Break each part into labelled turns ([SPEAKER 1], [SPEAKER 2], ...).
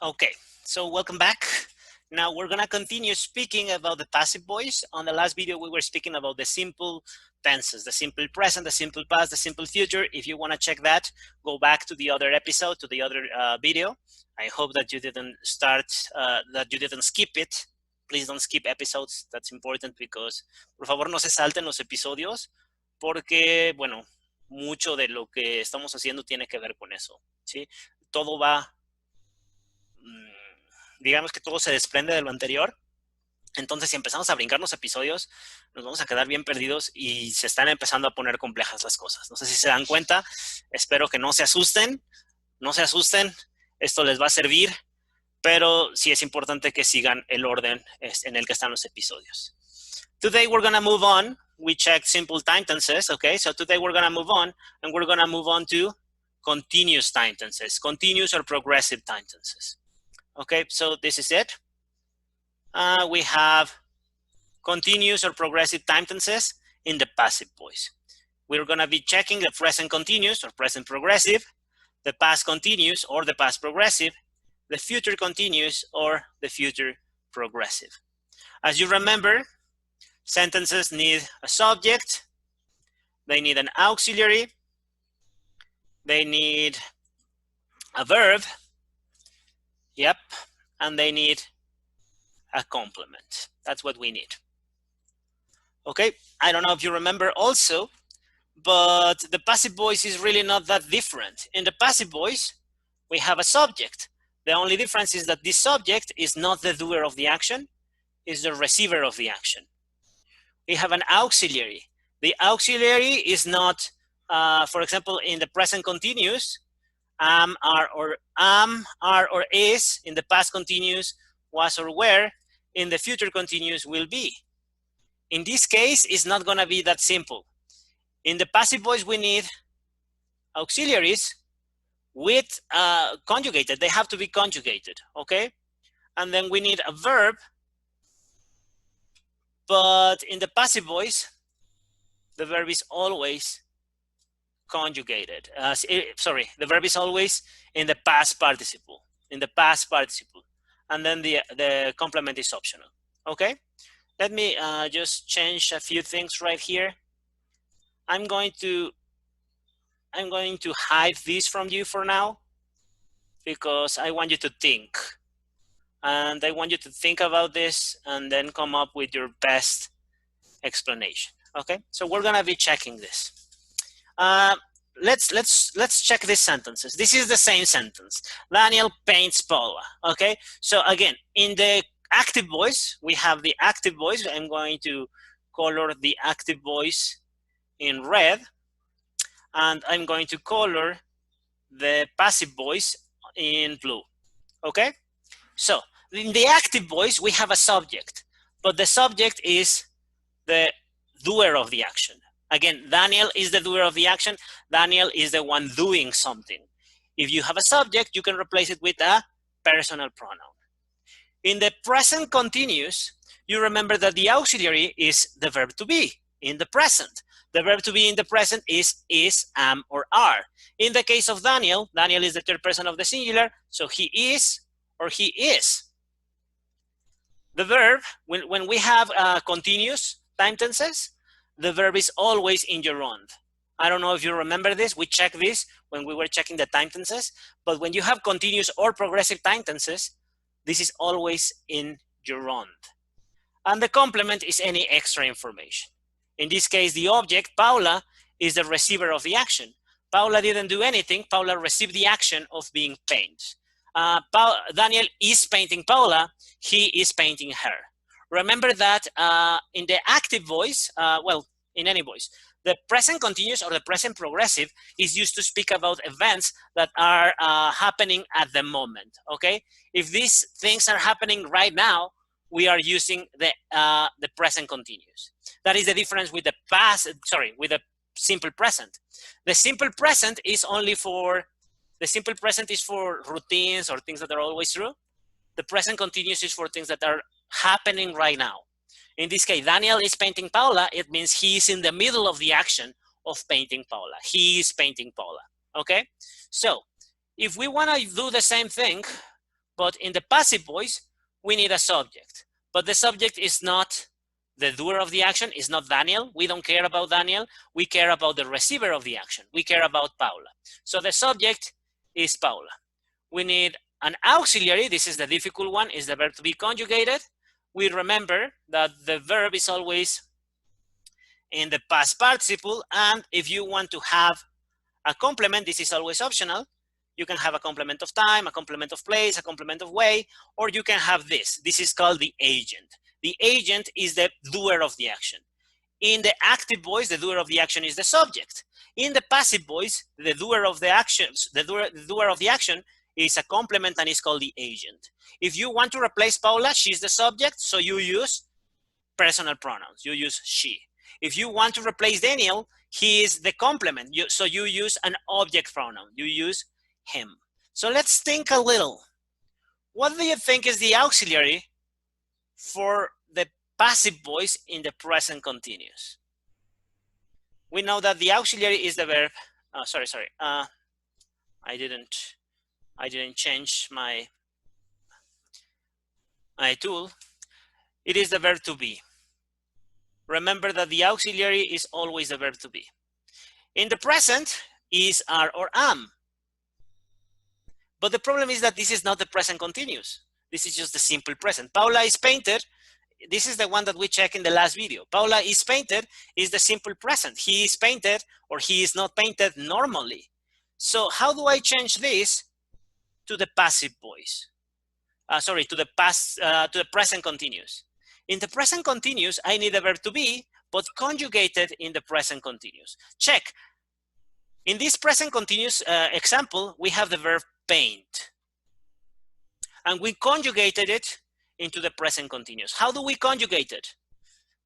[SPEAKER 1] Okay, so welcome back. Now we're gonna continue speaking about the passive voice. On the last video, we were speaking about the simple tenses, the simple present, the simple past, the simple future. If you wanna check that, go back to the other episode, to the other video. I hope that you didn't that you didn't skip it. Please don't skip episodes. That's important because, por favor, no se salten los episodios porque, bueno, mucho de lo que estamos haciendo tiene que ver con eso, ¿sí? Todo va digamos que todo se desprende de lo anterior. Entonces, si empezamos a brincar los episodios, nos vamos a quedar bien perdidos y se están empezando a poner complejas las cosas. No sé si se dan cuenta. Espero que no se asusten. No se asusten. Esto les va a servir. Pero sí es importante que sigan el orden en el que están los episodios. Today we're going to move on. We checked simple time tenses. Okay, so today we're going to move on. And we're going to move on to continuous time tenses. Continuous or progressive time tenses. Okay, so this is it. We have continuous or progressive time tenses in the passive voice. We're going to be checking the present continuous or present progressive, the past continuous or the past progressive, the future continuous or the future progressive. As you remember, sentences need a subject, they need an auxiliary, they need a verb, yep, and they need a complement. That's what we need. Okay, I don't know if you remember also, but the passive voice is really not that different. In the passive voice, we have a subject. The only difference is that this subject is not the doer of the action, is the receiver of the action. We have an auxiliary. The auxiliary is not, for example, in the present continuous, am, are, or is. In the past continuous, was or were. In the future continuous, will be. In this case, it's not going to be that simple. In the passive voice, we need auxiliaries with conjugated. They have to be conjugated, okay? And then we need a verb. But in the passive voice, the verb is always conjugated. Sorry, the verb is always in the past participle. In the past participle. And then the complement is optional. Okay, let me just change a few things right here. I'm going to hide this from you for now because I want you to think, and I want you to think about this and then come up with your best explanation. Okay, so we're gonna be checking this. Let's check these sentences. This is the same sentence. Daniel paints Paula. Okay, so again, in the active voice, we have the active voice. I'm going to color the active voice in red, and I'm going to color the passive voice in blue. Okay, so in the active voice, we have a subject, but the subject is the doer of the action. Again, Daniel is the doer of the action. Daniel is the one doing something. If you have a subject, you can replace it with a personal pronoun. In the present continuous, you remember that the auxiliary is the verb to be in the present. The verb to be in the present is, am, or are. In the case of Daniel, Daniel is the third person of the singular, so he is or he is. The verb, when we have continuous time tenses, the verb is always in gerund. I don't know if you remember this. We checked this when we were checking the time tenses. But when you have continuous or progressive time tenses, this is always in gerund. And the complement is any extra information. In this case, the object, Paula, is the receiver of the action. Paula didn't do anything. Paula received the action of being painted. Daniel is painting Paula. He is painting her. Remember that in the active voice, well, in any voice, the present continuous or the present progressive is used to speak about events that are happening at the moment, okay? If these things are happening right now, we are using the present continuous. That is the difference with the past, sorry, with the simple present. The simple present is only for, the simple present is for routines or things that are always true. The present continuous is for things that are happening right now. In this case, Daniel is painting Paula. It means he is in the middle of the action of painting Paula. He is painting Paula, okay? So if we want to do the same thing, But in the passive voice, we need a subject. But the subject is not the doer of the action, is not Daniel. We don't care about Daniel. We care about the receiver of the action. We care about Paula. So the subject is Paula. We need an auxiliary. This is the difficult one, is the verb to be conjugated. We remember that the verb is always in the past participle, and if you want to have a complement, this is always optional. You can have a complement of time, a complement of place, a complement of way, or you can have this. This is called the agent. The agent is the doer of the action. In the active voice, the doer of the action is the subject. In the passive voice, the doer of the actions, the doer of the action is a complement and is called the agent. If you want to replace Paula, she's the subject, so you use personal pronouns. You use she. If you want to replace Daniel, he is the complement. So you use an object pronoun. You use him. So let's think a little. What do you think is the auxiliary for the passive voice in the present continuous? We know that the auxiliary is the verb. I didn't change my tool. It is the verb to be. Remember that the auxiliary is always the verb to be. In the present is, are, or am. But the problem is that this is not the present continuous. This is just the simple present. Paula is painted. This is the one that we checked in the last video. Paula is painted is the simple present. He is painted or he is not painted normally. So how do I change this to the passive voice? To the present continuous. In the present continuous, I need the verb to be, but conjugated in the present continuous. Check. In this present continuous example, we have the verb paint. And we conjugated it into the present continuous. How do we conjugate it?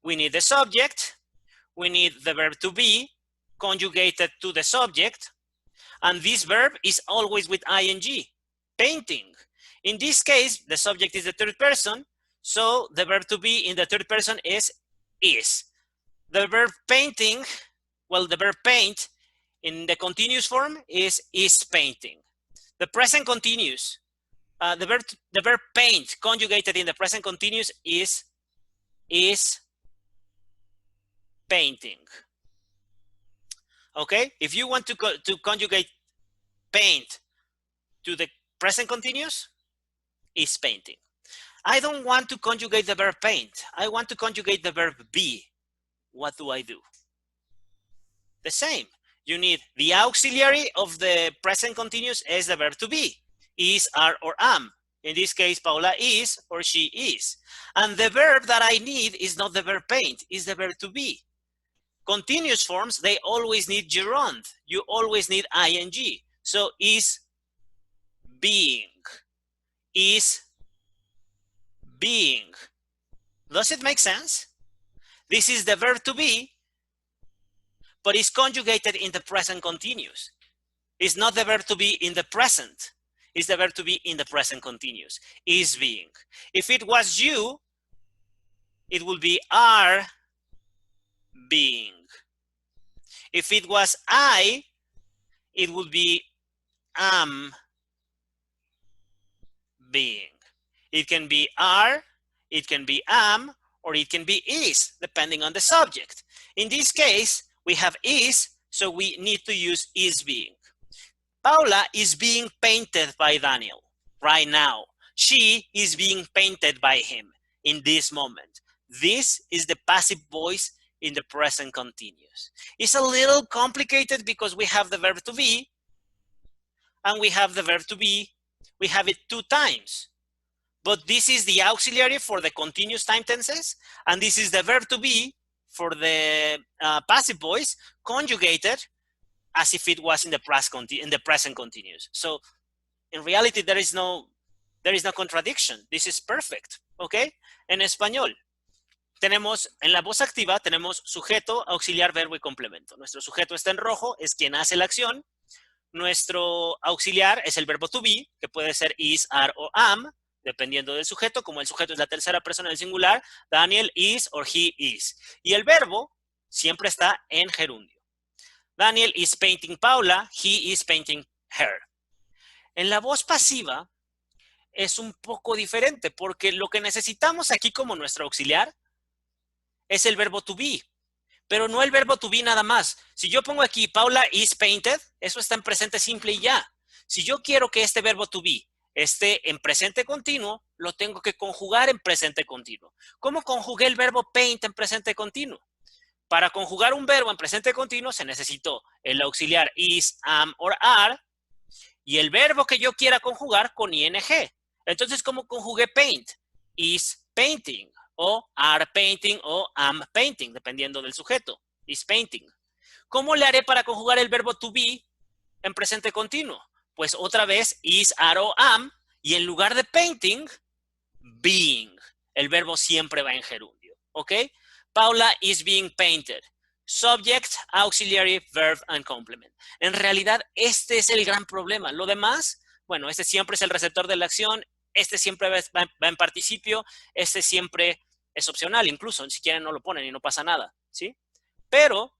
[SPEAKER 1] We need the subject. We need the verb to be conjugated to the subject. And this verb is always with ing, painting. In this case, the subject is the third person. So the verb to be in the third person is. The verb painting, well, the verb paint in the continuous form is painting. The present continuous, the verb paint conjugated in the present continuous is painting. Okay, if you want to conjugate paint to the present continuous, is painting. I don't want to conjugate the verb paint. I want to conjugate the verb be. What do I do? The same. You need the auxiliary of the present continuous as the verb to be. Is, are, or am. In this case, Paula is or she is. And the verb that I need is not the verb paint, is the verb to be. Continuous forms, they always need gerund. You always need ing. So is being. Is being. Does it make sense? This is the verb to be, but it's conjugated in the present continuous. It's not the verb to be in the present. It's the verb to be in the present continuous. Is being. If it was you, it would be are being. If it was I, it would be am being. It can be are, it can be am, or it can be is, depending on the subject. In this case, we have is, so we need to use is being. Paula is being painted by Daniel right now. She is being painted by him in this moment. This is the passive voice in the present continuous. It's a little complicated because we have the verb to be, and we have the verb to be, we have it 2 times. But this is the auxiliary for the continuous time tenses, and this is the verb to be for the passive voice conjugated as if it was in the present continuous. So in reality, there is no contradiction. This is perfect, okay? En español, tenemos, en la voz activa, tenemos sujeto, auxiliar, verbo y complemento. Nuestro sujeto está en rojo, es quien hace la acción. Nuestro auxiliar es el verbo to be, que puede ser is, are o am, dependiendo del sujeto. Como el sujeto es la tercera persona del singular, Daniel is or he is. Y el verbo siempre está en gerundio. Daniel is painting Paula, he is painting her. En la voz pasiva, es un poco diferente porque lo que necesitamos aquí como nuestro auxiliar es el verbo to be, pero no el verbo to be nada más. Si yo pongo aquí Paula is painted, eso está en presente simple y ya. Si yo quiero que este verbo to be esté en presente continuo, lo tengo que conjugar en presente continuo. ¿Cómo conjugué el verbo paint en presente continuo? Para conjugar un verbo en presente continuo se necesitó el auxiliar is, am or are y el verbo que yo quiera conjugar con ing. Entonces, ¿cómo conjugué paint? Is painting o are painting o am painting, dependiendo del sujeto. Is painting. ¿Cómo le haré para conjugar el verbo to be en presente continuo? Pues otra vez is, are o am y en lugar de painting, being. El verbo siempre va en gerundio, ¿ok? Paula is being painted. Subject, auxiliary, verb, and complement. En realidad, este es el gran problema. Lo demás, bueno, este siempre es el receptor de la acción, este siempre va en participio, este siempre es opcional, incluso, si quieren no lo ponen y no pasa nada, ¿sí? Pero,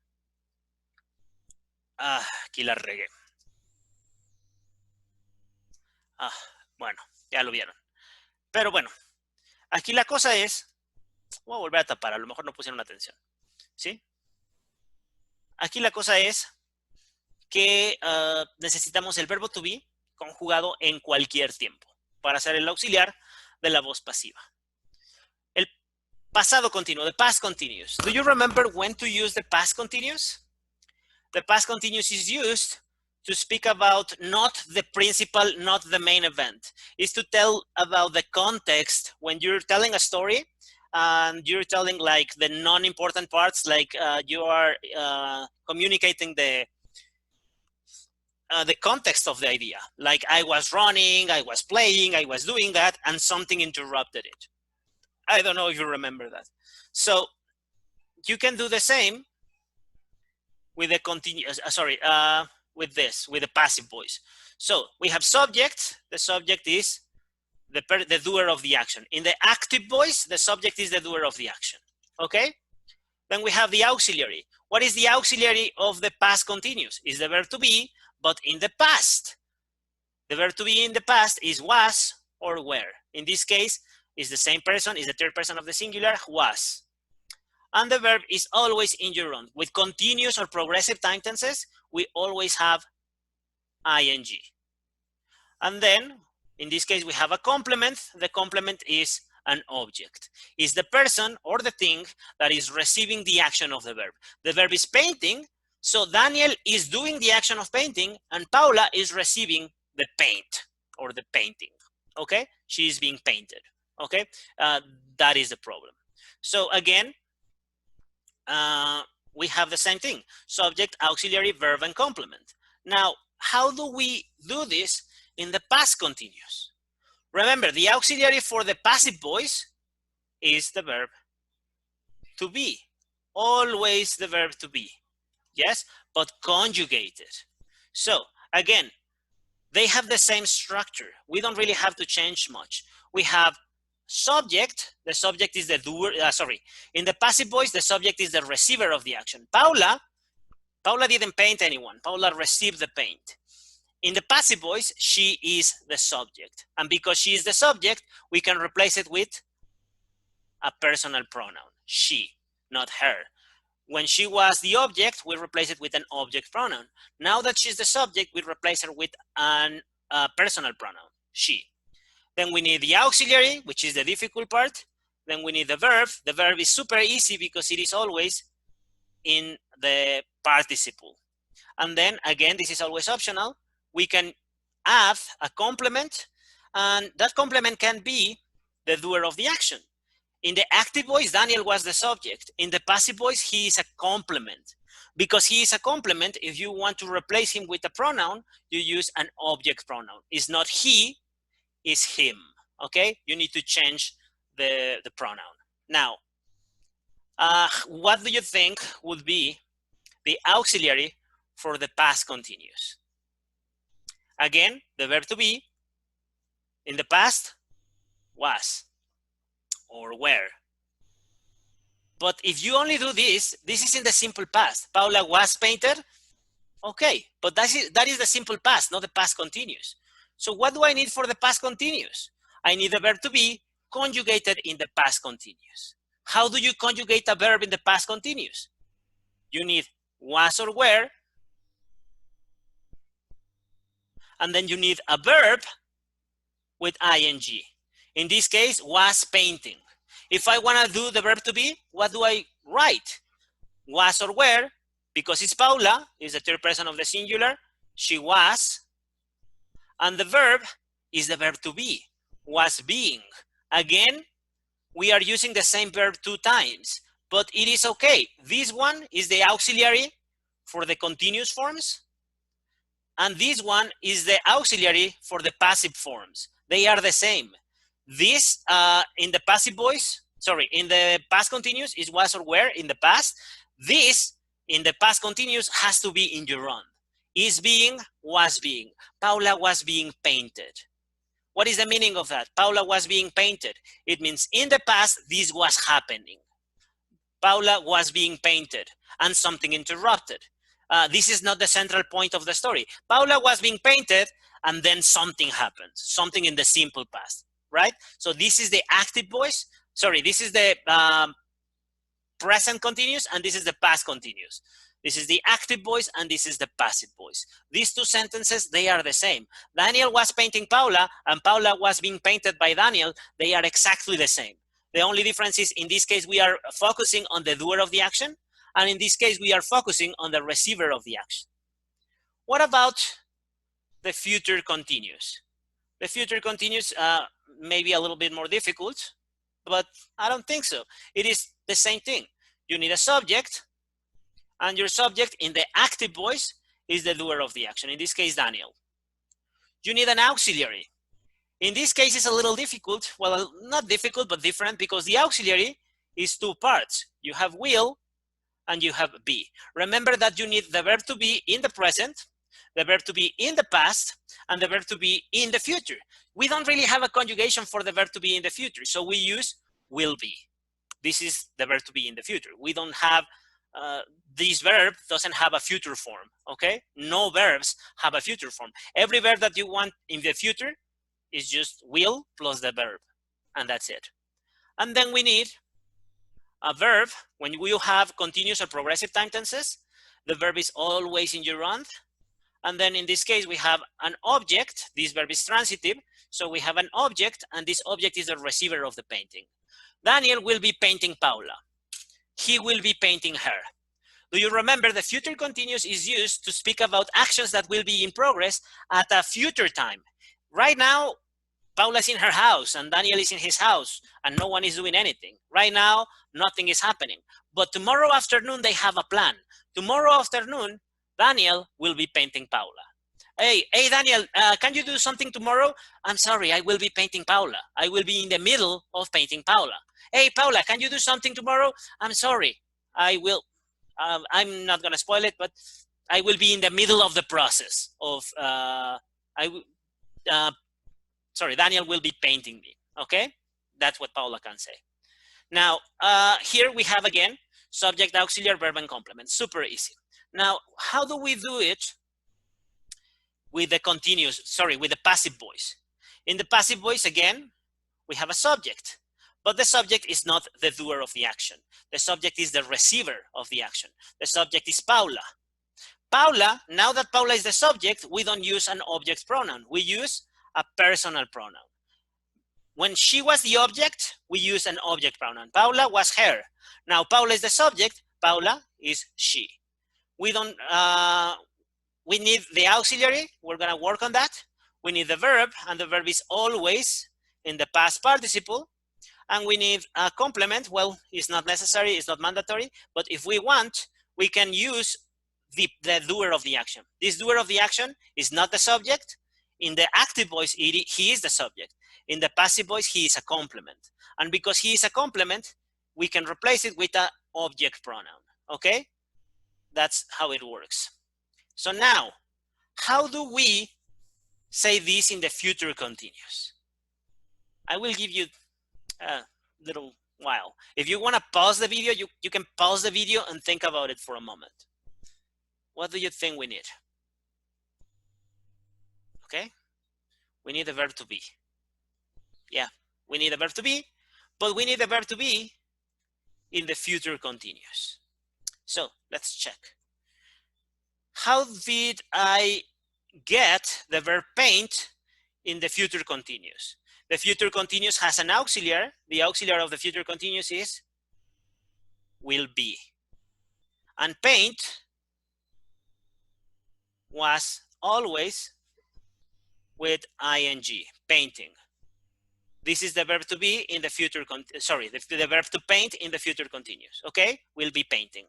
[SPEAKER 1] aquí la regué. Bueno, ya lo vieron. Pero bueno, aquí la cosa es, voy a volver a tapar, a lo mejor no pusieron atención, ¿sí? Aquí la cosa es que necesitamos el verbo to be conjugado en cualquier tiempo para hacer el auxiliar de la voz pasiva. El pasado continuo, the past continuous. Do you remember when to use the past continuous? The past continuous is used to speak about not the principal, not the main event. It's to tell about the context when you're telling a story and you're telling like the non-important parts, like you are communicating the context of the idea. Like I was running, I was playing, I was doing that, and something interrupted it. I don't know if you remember that. So you can do the same with the continuous, with the passive voice. So we have subject. The subject is the doer of the action. In the active voice, the subject is the doer of the action. Okay? Then we have the auxiliary. What is the auxiliary of the past continuous? Is the verb to be, but in the past. The verb to be in the past is was or were. In this case, is the same person, is the third person of the singular, was. And the verb is always in gerund. With continuous or progressive time tenses, we always have ing. And then, in this case, we have a complement. The complement is an object. It's the person or the thing that is receiving the action of the verb. The verb is painting, so Daniel is doing the action of painting, and Paula is receiving the paint or the painting, okay? She is being painted, okay? That is the problem. So again, we have the same thing, subject, auxiliary, verb, and complement. Now, how do we do this in the past continuous? Remember, the auxiliary for the passive voice is the verb to be. Always the verb to be. Yes, but conjugated. So again, they have the same structure. We don't really have to change much. We have subject. The subject is the doer. In the passive voice, the subject is the receiver of the action. Paula didn't paint anyone. Paula received the paint. In the passive voice, she is the subject. And because she is the subject, we can replace it with a personal pronoun. She, not her. When she was the object, we replace it with an object pronoun. Now that she's the subject, we replace her with a personal pronoun, she. Then we need the auxiliary, which is the difficult part. Then we need the verb. The verb is super easy because it is always in the participle. And then again, this is always optional. We can add a complement, and that complement can be the doer of the action. In the active voice, Daniel was the subject. In the passive voice, he is a complement. Because he is a complement, if you want to replace him with a pronoun, you use an object pronoun. It's not he, it's him, okay? You need to change the pronoun. Now, what do you think would be the auxiliary for the past continuous? Again, the verb to be, in the past, was or were. But if you only do this is in the simple past. Paula was painted, okay, but that is the simple past, not the past continuous. So what do I need for the past continuous? I need the verb to be conjugated in the past continuous. How do you conjugate a verb in the past continuous? You need was or were, and then you need a verb with ing. In this case, was painting. If I want to do the verb to be, what do I write? Was or were, because it's Paula, is the third person of the singular, she was, and the verb is the verb to be, was being. Again, we are using the same verb 2 times, but it is okay. This one is the auxiliary for the continuous forms, and this one is the auxiliary for the passive forms. They are the same. This in the passive voice, sorry, in the past continuous is was or were in the past. This in the past continuous has to be in gerund. Is being, was being. Paula was being painted. What is the meaning of that? Paula was being painted. It means in the past, this was happening. Paula was being painted and something interrupted. This is not the central point of the story. Paula was being painted and then something happened, something in the simple past, right? So this is the active voice. Sorry, this is the present continuous and this is the past continuous. This is the active voice and this is the passive voice. These two sentences, they are the same. Daniel was painting Paula and Paula was being painted by Daniel. They are exactly the same. The only difference is in this case, we are focusing on the doer of the action. And in this case, we are focusing on the receiver of the action. What about the future continuous? The future continuous may be a little bit more difficult, but I don't think so. It is the same thing. You need a subject, and your subject in the active voice is the doer of the action. In this case, Daniel. You need an auxiliary. In this case, it's a little difficult. Well, not difficult, but different, because the auxiliary is 2 parts. You have will and you have be. Remember that you need the verb to be in the present, the verb to be in the past, and the verb to be in the future. We don't really have a conjugation for the verb to be in the future, so we use will be. This is the verb to be in the future. We don't have, this verb doesn't have a future form, okay? No verbs have a future form. Every verb that you want in the future is just will plus the verb, and that's it. And then we need a verb. When you have continuous or progressive time tenses, the verb is always in gerund. And then in this case, we have an object. This verb is transitive. So we have an object, and this object is the receiver of the painting. Daniel will be painting Paula. He will be painting her. Do you remember the future continuous is used to speak about actions that will be in progress at a future time? Right now, Paula's in her house and Daniel is in his house and no one is doing anything. Right now, nothing is happening. But tomorrow afternoon, they have a plan. Tomorrow afternoon, Daniel will be painting Paula. Hey, Daniel, can you do something tomorrow? I'm sorry, I will be painting Paula. I will be in the middle of painting Paula. Hey, Paula, can you do something tomorrow? I'm sorry, I will. I'm not going to spoil it, but I will be in the middle of the process of, sorry, Daniel will be painting me, okay? That's what Paula can say. Now, here we have again, subject, auxiliary, verb, and complement. Super easy. Now, how do we do it with the continuous, sorry, with the passive voice? In the passive voice, again, we have a subject, but the subject is not the doer of the action. The subject is the receiver of the action. The subject is Paula. Paula, now that Paula is the subject, we don't use an object pronoun. We use a personal pronoun. When she was the object, we use an object pronoun. Paula was her. Now Paula is the subject, Paula is she. We don't, we need the auxiliary, we're gonna work on that. We need the verb, and the verb is always in the past participle. And we need a complement. Well, it's not necessary, it's not mandatory, but if we want, we can use the doer of the action. This doer of the action is not the subject. In the active voice, he is the subject. In the passive voice, he is a complement. And because he is a complement, we can replace it with an object pronoun, okay? That's how it works. So now, how do we say this in the future continuous? I will give you a little while. If you want to pause the video, you can pause the video and think about it for a moment. What do you think we need? Okay, we need the verb to be. Yeah, we need the verb to be, but we need the verb to be in the future continuous. So let's check. How did I get the verb paint in the future continuous? The future continuous has an auxiliary. The auxiliary of the future continuous is will be. And paint was always with ing, painting. This is the verb to be in the future, the verb to paint in the future continuous, okay? Will be painting.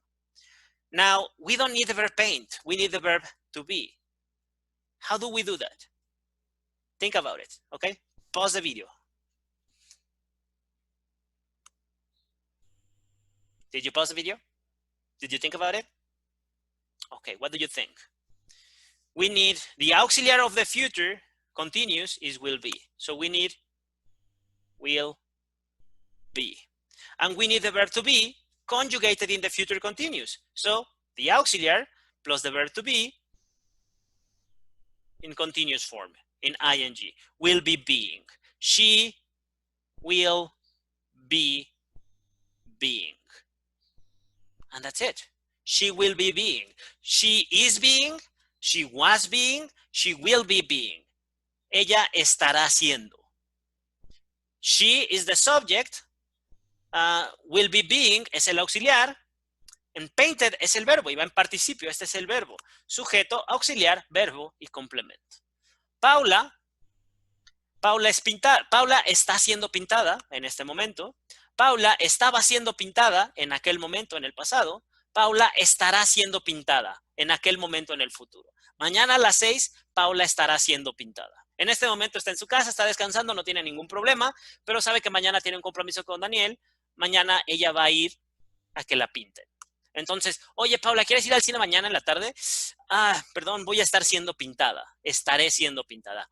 [SPEAKER 1] Now, we don't need the verb paint. We need the verb to be. How do we do that? Think about it, okay? Pause the video. Did you pause the video? Did you think about it? Okay, what do you think? We need the auxiliary of the future continuous is will be. So we need will be. And we need the verb to be conjugated in the future continuous. So the auxiliary plus the verb to be in continuous form, in ing, will be being. She will be being. And that's it. She will be being. She is being, she was being, she will be being. Ella estará siendo. She is the subject, will be being es el auxiliar, and painted es el verbo, y va en participio, este es el verbo. Sujeto, auxiliar, verbo y complemento. Paula está siendo pintada en este momento. Paula estaba siendo pintada en aquel momento, en el pasado. Paula estará siendo pintada en aquel momento, en el futuro. Mañana a las 6, Paula estará siendo pintada. En este momento está en su casa, está descansando, no tiene ningún problema, pero sabe que mañana tiene un compromiso con Daniel. Mañana ella va a ir a que la pinten. Entonces, oye, Paula, ¿quieres ir al cine mañana en la tarde? Perdón, voy a estar siendo pintada. Estaré siendo pintada.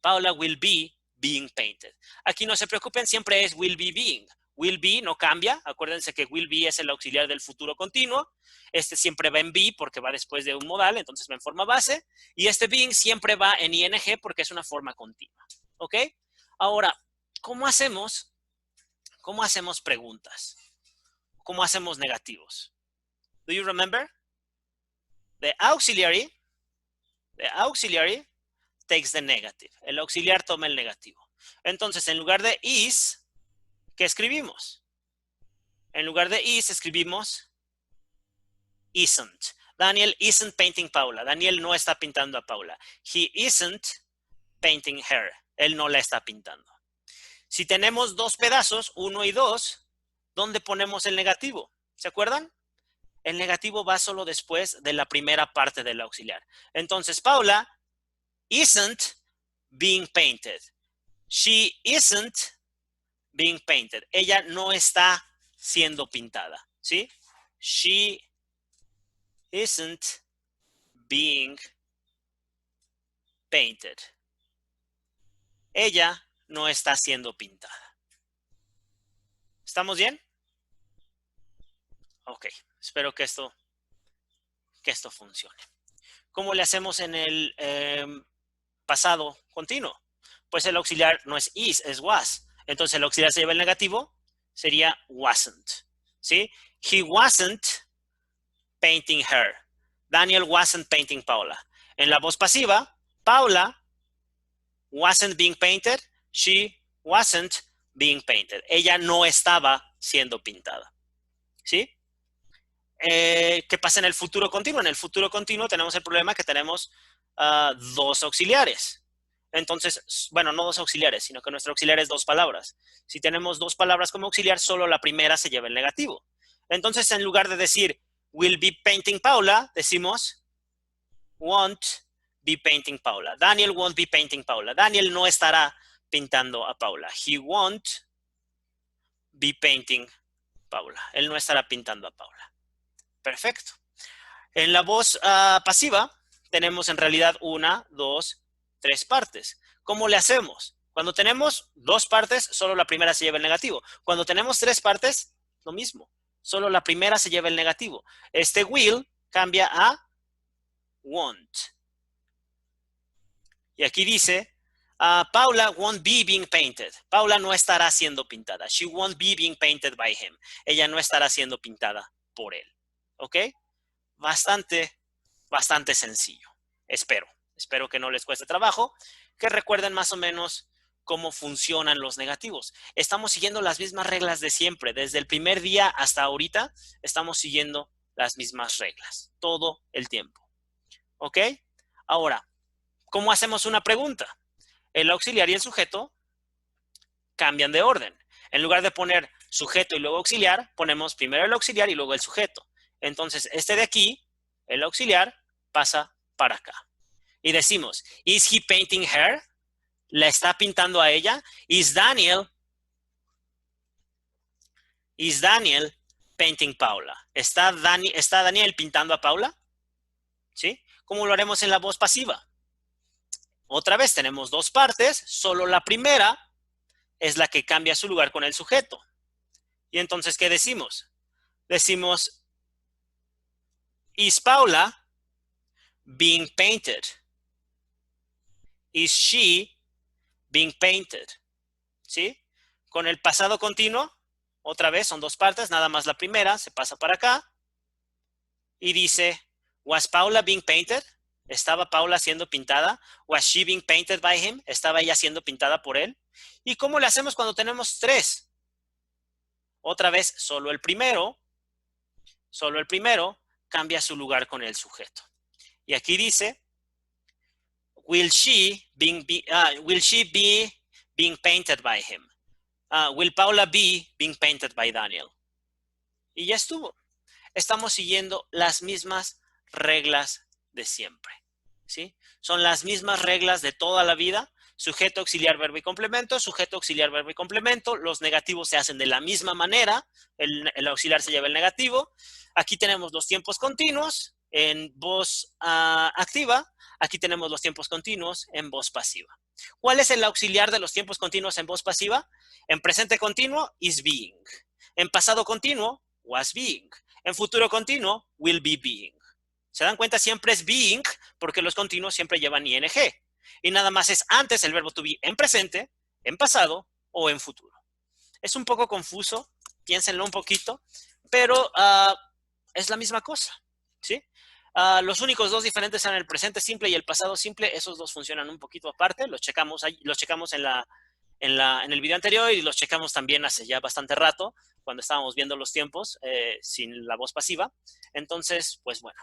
[SPEAKER 1] Paula will be being painted. Aquí no se preocupen, siempre es will be being. Will be no cambia. Acuérdense que will be es el auxiliar del futuro continuo. Este siempre va en be porque va después de un modal, entonces va en forma base. Y este being siempre va en ing porque es una forma continua. ¿Ok? Ahora, ¿cómo hacemos preguntas? ¿Cómo hacemos negativos? Do you remember? The auxiliary takes the negative. El auxiliar toma el negativo. Entonces, en lugar de is, ¿qué escribimos? En lugar de is, escribimos isn't. Daniel isn't painting Paula. Daniel no está pintando a Paula. He isn't painting her. Él no la está pintando. Si tenemos dos pedazos, 1 y 2, ¿dónde ponemos el negativo? ¿Se acuerdan? El negativo va solo después de la primera parte del auxiliar. Entonces, Paula isn't being painted. She isn't being painted. Ella no está siendo pintada, ¿sí? She isn't being painted. Ella no está siendo pintada. ¿Estamos bien? Ok, espero que esto funcione. ¿Cómo le hacemos en el pasado continuo? Pues el auxiliar no es is, es was. Entonces el auxiliar se lleva el negativo, sería wasn't. ¿Sí? He wasn't painting her. Daniel wasn't painting Paula. En la voz pasiva, Paula wasn't being painted. She wasn't being painted. Ella no estaba siendo pintada. ¿Sí? ¿Qué pasa en el futuro continuo? En el futuro continuo tenemos el problema que tenemos dos auxiliares. Entonces, bueno, no dos auxiliares, sino que nuestro auxiliar es dos palabras. Si tenemos dos palabras como auxiliar, solo la primera se lleva el negativo. Entonces, en lugar de decir will be painting Paula, decimos won't be painting Paula. Daniel won't be painting Paula. Daniel no estará pintando a Paula. He won't be painting Paula. Él no estará pintando a Paula. Perfecto. En la voz pasiva tenemos en realidad 1, 2, 3 partes. ¿Cómo le hacemos? Cuando tenemos 2 partes, solo la primera se lleva el negativo. Cuando tenemos 3 partes, lo mismo. Solo la primera se lleva el negativo. Este will cambia a won't. Y aquí dice, Paula won't be being painted. Paula no estará siendo pintada. She won't be being painted by him. Ella no estará siendo pintada por él. ¿Ok? Bastante, bastante sencillo. Espero que no les cueste trabajo, que recuerden más o menos cómo funcionan los negativos. Estamos siguiendo las mismas reglas de siempre. Desde el primer día hasta ahorita estamos siguiendo las mismas reglas. Todo el tiempo. ¿Ok? Ahora, ¿cómo hacemos una pregunta? El auxiliar y el sujeto cambian de orden. En lugar de poner sujeto y luego auxiliar, ponemos primero el auxiliar y luego el sujeto. Entonces, este de aquí, el auxiliar, pasa para acá. Y decimos, ¿is he painting her? ¿La está pintando a ella? ¿Is Daniel painting Paula? ¿Está Daniel pintando a Paula? ¿Sí? ¿Cómo lo haremos en la voz pasiva? Otra vez tenemos dos partes, solo la primera es la que cambia su lugar con el sujeto. Y entonces, ¿qué decimos? Decimos, ¿is Paula being painted? ¿Is she being painted? ¿Sí? Con el pasado continuo, otra vez son dos partes, nada más la primera se pasa para acá y dice, ¿was Paula being painted? ¿Estaba Paula siendo pintada? ¿Was she being painted by him? ¿Estaba ella siendo pintada por él? ¿Y cómo le hacemos cuando tenemos tres? Otra vez, solo el primero cambia su lugar con el sujeto. Y aquí dice, will she be being painted by him? Will Paula be being painted by Daniel? Y ya estuvo. Estamos siguiendo las mismas reglas de siempre. ¿Sí? Son las mismas reglas de toda la vida. Sujeto, auxiliar, verbo y complemento. Sujeto, auxiliar, verbo y complemento. Los negativos se hacen de la misma manera. El auxiliar se lleva el negativo. Aquí tenemos los tiempos continuos en voz activa. Aquí tenemos los tiempos continuos en voz pasiva. ¿Cuál es el auxiliar de los tiempos continuos en voz pasiva? En presente continuo, is being. En pasado continuo, was being. En futuro continuo, will be being. ¿Se dan cuenta? Siempre es being porque los continuos siempre llevan ing. Y nada más es antes el verbo to be en presente, en pasado o en futuro. Es un poco confuso, piénsenlo un poquito, pero es la misma cosa, ¿sí? Los únicos dos diferentes eran el presente simple y el pasado simple. Esos dos funcionan un poquito aparte. Los checamos en el video anterior y los checamos también hace ya bastante rato cuando estábamos viendo los tiempos sin la voz pasiva. Entonces, pues bueno.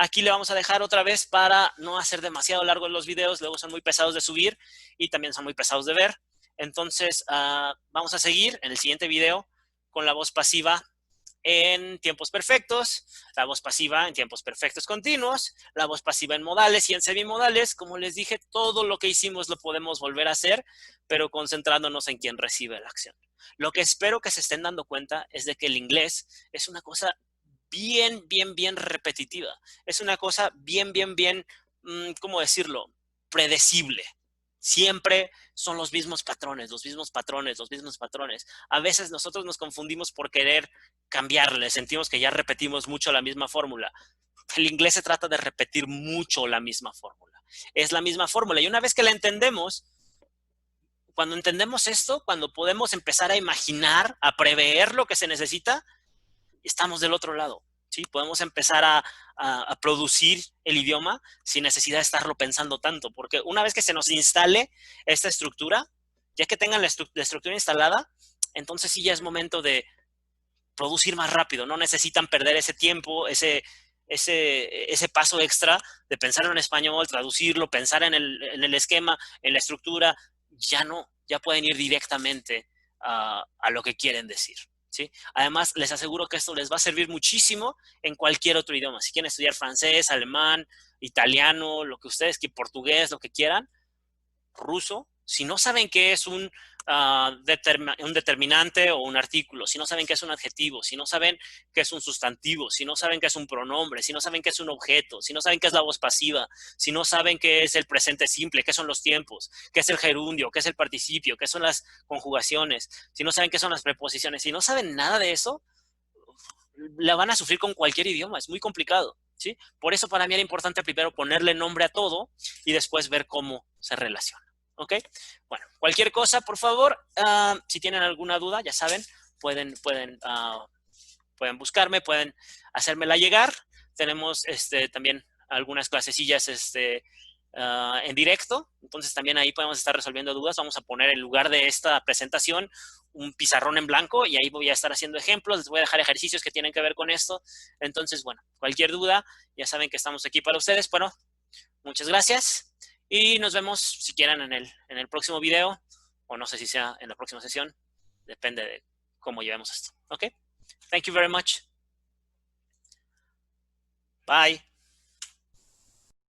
[SPEAKER 1] Aquí le vamos a dejar otra vez para no hacer demasiado largos los videos. Luego son muy pesados de subir y también son muy pesados de ver. Entonces, vamos a seguir en el siguiente video con la voz pasiva en tiempos perfectos, la voz pasiva en tiempos perfectos continuos, la voz pasiva en modales y en semimodales. Como les dije, todo lo que hicimos lo podemos volver a hacer, pero concentrándonos en quien recibe la acción. Lo que espero que se estén dando cuenta es de que el inglés es una cosa bien repetitiva. Es una cosa bien, ¿cómo decirlo? Predecible. Siempre son los mismos patrones. A veces nosotros nos confundimos por querer cambiarle. Sentimos que ya repetimos mucho la misma fórmula. El inglés se trata de repetir mucho la misma fórmula. Es la misma fórmula. Y una vez que la entendemos, cuando entendemos esto, cuando podemos empezar a imaginar, a prever lo que se necesita, estamos del otro lado, ¿sí? Podemos empezar a producir el idioma sin necesidad de estarlo pensando tanto, porque una vez que se nos instale esta estructura, ya que tengan la estructura instalada, entonces sí ya es momento de producir más rápido. No necesitan perder ese tiempo, ese paso extra de pensar en español, traducirlo, pensar en el esquema, en la estructura. Ya no, ya pueden ir directamente a lo que quieren decir. ¿Sí? Además, les aseguro que esto les va a servir muchísimo en cualquier otro idioma. Si quieren estudiar francés, alemán, italiano, lo que ustedes, portugués, lo que quieran, ruso, si no saben qué es un determinante o un artículo, si no saben qué es un adjetivo, si no saben qué es un sustantivo, si no saben qué es un pronombre, si no saben qué es un objeto, si no saben qué es la voz pasiva, si no saben qué es el presente simple, qué son los tiempos, qué es el gerundio, qué es el participio, qué son las conjugaciones, si no saben qué son las preposiciones, si no saben nada de eso, la van a sufrir con cualquier idioma, es muy complicado, ¿sí? Por eso para mí era importante primero ponerle nombre a todo y después ver cómo se relaciona. ¿Ok? Bueno, cualquier cosa, por favor, si tienen alguna duda, ya saben, pueden buscarme, pueden hacérmela llegar. Tenemos también algunas clasecillas en directo, entonces también ahí podemos estar resolviendo dudas. Vamos a poner en lugar de esta presentación un pizarrón en blanco y ahí voy a estar haciendo ejemplos, les voy a dejar ejercicios que tienen que ver con esto. Entonces, bueno, cualquier duda, ya saben que estamos aquí para ustedes. Bueno, muchas gracias y nos vemos si quieren en el próximo video, o no sé si sea en la próxima sesión, depende de cómo llevemos esto. ¿Ok? Thank you very much. Bye.